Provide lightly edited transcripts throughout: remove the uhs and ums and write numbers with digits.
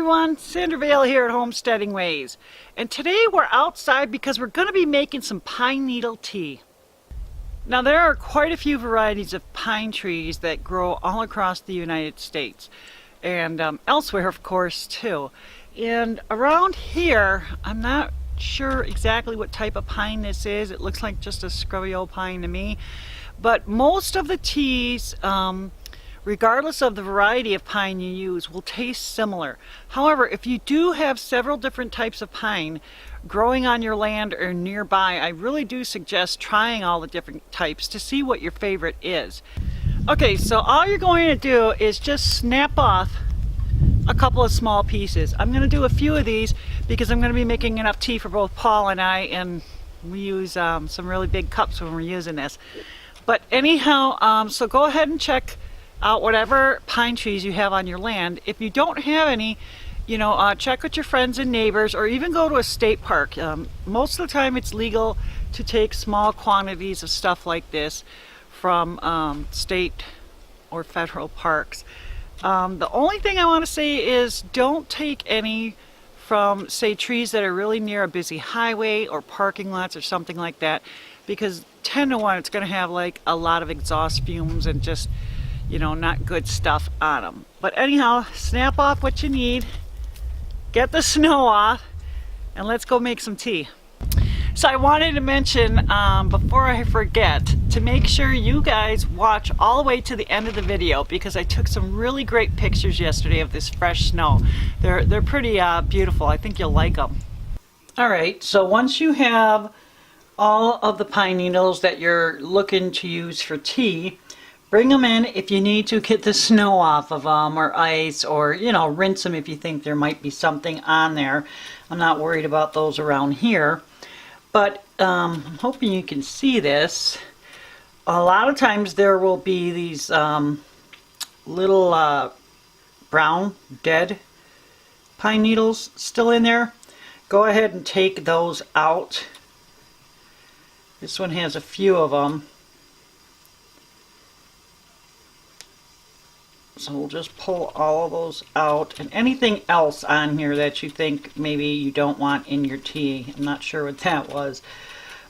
everyone, Sandra Vail here at Homesteading Ways. And today we're outside because we're going to be making some pine needle tea. Now there are quite a few varieties of pine trees that grow all across the United States. And elsewhere of course too. And around here, I'm not sure exactly what type of pine this is. It looks like just a scrubby old pine to me. But most of the teas, regardless of the variety of pine you use, will taste similar. However, if you do have several different types of pine growing on your land or nearby, I really do suggest trying all the different types to see what your favorite is. Okay, so all you're going to do is just snap off a couple of small pieces. I'm going to do a few of these because I'm going to be making enough tea for both Paul and I, and we use some really big cups when we're using this. But anyhow, so go ahead and check out whatever pine trees you have on your land. If you don't have any, check with your friends and neighbors, or even go to a state park. Most of the time it's legal to take small quantities of stuff like this from state or federal parks. The only thing I want to say is don't take any from, say, trees that are really near a busy highway or parking lots or something like that, because 10 to 1 it's going to have like a lot of exhaust fumes and just not good stuff on them. But anyhow, snap off what you need, get the snow off, and let's go make some tea. So I wanted to mention, before I forget, to make sure you guys watch all the way to the end of the video, because I took some really great pictures yesterday of this fresh snow. They're pretty beautiful. I think you'll like them. Alright, so once you have all of the pine needles that you're looking to use for tea, bring them in if you need to get the snow off of them, or ice, or rinse them if you think there might be something on there. I'm not worried about those around here, but I'm hoping you can see this. A lot of times there will be these little brown dead pine needles still in there. Go ahead and take those out. This one has a few of them. So we'll just pull all of those out, and anything else on here that you think maybe you don't want in your tea. I'm not sure what that was.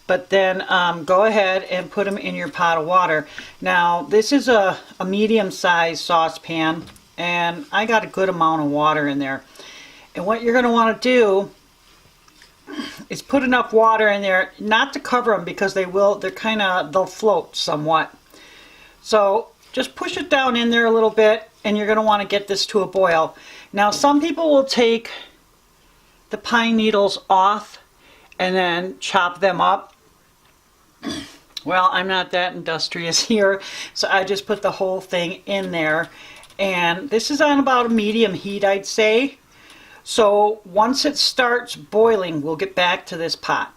But then go ahead and put them in your pot of water. Now this is a medium-sized saucepan, and I got a good amount of water in there. And what you're going to want to do is put enough water in there, not to cover them, because they'll float somewhat. So just push it down in there a little bit, and you're going to want to get this to a boil. Now some people will take the pine needles off and then chop them up. Well, I'm not that industrious here, so I just put the whole thing in there. And this is on about a medium heat, I'd say. So once it starts boiling, we'll get back to this pot.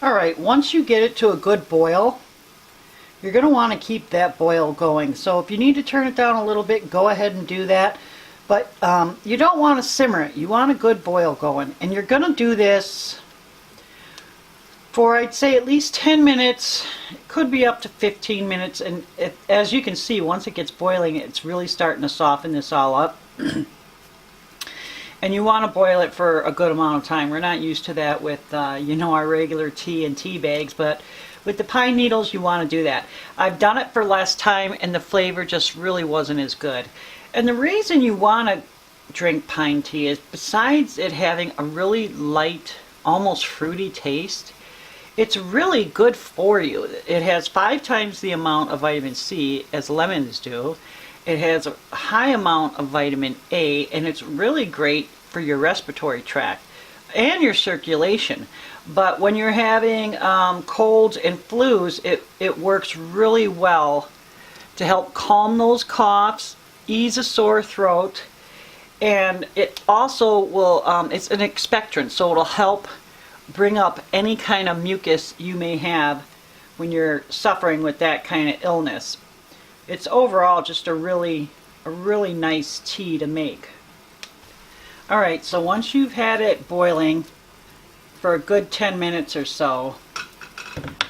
Alright, once you get it to a good boil, you're going to want to keep that boil going. So if you need to turn it down a little bit, go ahead and do that. But you don't want to simmer it. You want a good boil going. And you're going to do this for, I'd say, at least 10 minutes. It could be up to 15 minutes. And as you can see, once it gets boiling, it's really starting to soften this all up. And you want to boil it for a good amount of time. We're not used to that with, our regular tea and tea bags, but with the pine needles, you want to do that. I've done it for less time, and the flavor just really wasn't as good. And the reason you want to drink pine tea is, besides it having a really light, almost fruity taste, it's really good for you. It has 5 times the amount of vitamin C as lemons do. It has a high amount of vitamin A, and it's really great for your respiratory tract and your circulation. But when you're having colds and flus, it works really well to help calm those coughs, ease a sore throat, and it also will, it's an expectorant, so it'll help bring up any kind of mucus you may have when you're suffering with that kind of illness. It's overall just a really nice tea to make. Alright, so once you've had it boiling for a good 10 minutes or so,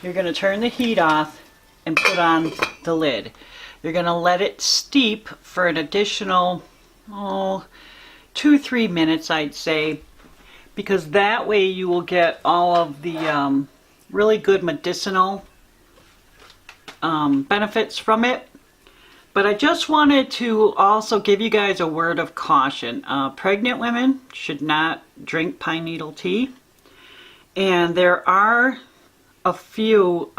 you're going to turn the heat off and put on the lid. You're going to let it steep for an additional 2-3 minutes, I'd say, because that way you will get all of the really good medicinal benefits from it. But I just wanted to also give you guys a word of caution. Pregnant women should not drink pine needle tea. And there are a few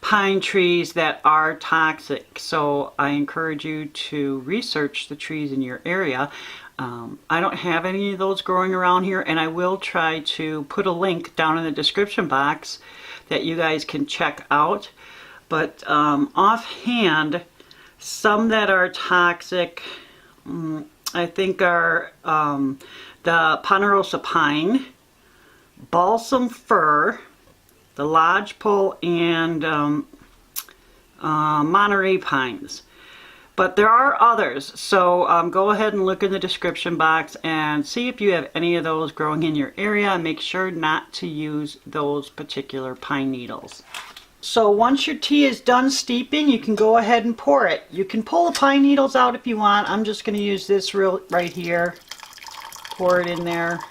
pine trees that are toxic. So I encourage you to research the trees in your area. I don't have any of those growing around here, and I will try to put a link down in the description box that you guys can check out. But offhand, some that are toxic, I think are the Ponderosa Pine, Balsam Fir, the Lodgepole, and Monterey pines. But there are others, so go ahead and look in the description box and see if you have any of those growing in your area. Make sure not to use those particular pine needles. So once your tea is done steeping, you can go ahead and pour it. You can pull the pine needles out if you want. I'm just going to use this right here. Pour it in there.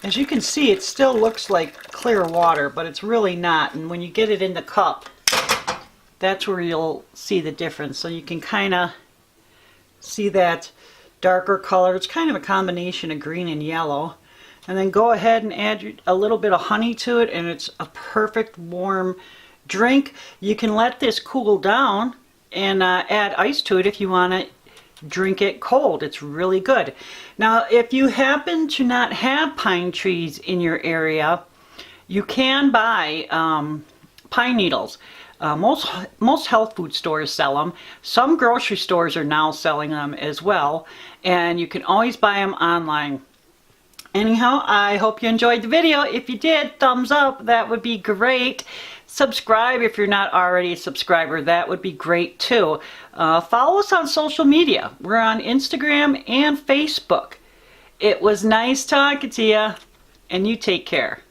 As you can see, it still looks like clear water, but it's really not. And when you get it in the cup, that's where you'll see the difference. So you can kind of see that darker color. It's kind of a combination of green and yellow. And then go ahead and add a little bit of honey to it, and it's a perfect warm drink. You can let this cool down and add ice to it if you want to drink it cold. It's really good. Now, if you happen to not have pine trees in your area, you can buy pine needles. Most health food stores sell them. Some grocery stores are now selling them as well, and you can always buy them online. Anyhow, I hope you enjoyed the video. If you did, thumbs up. That would be great. Subscribe if you're not already a subscriber. That would be great too. Follow us on social media. We're on Instagram and Facebook. It was nice talking to you, and you take care.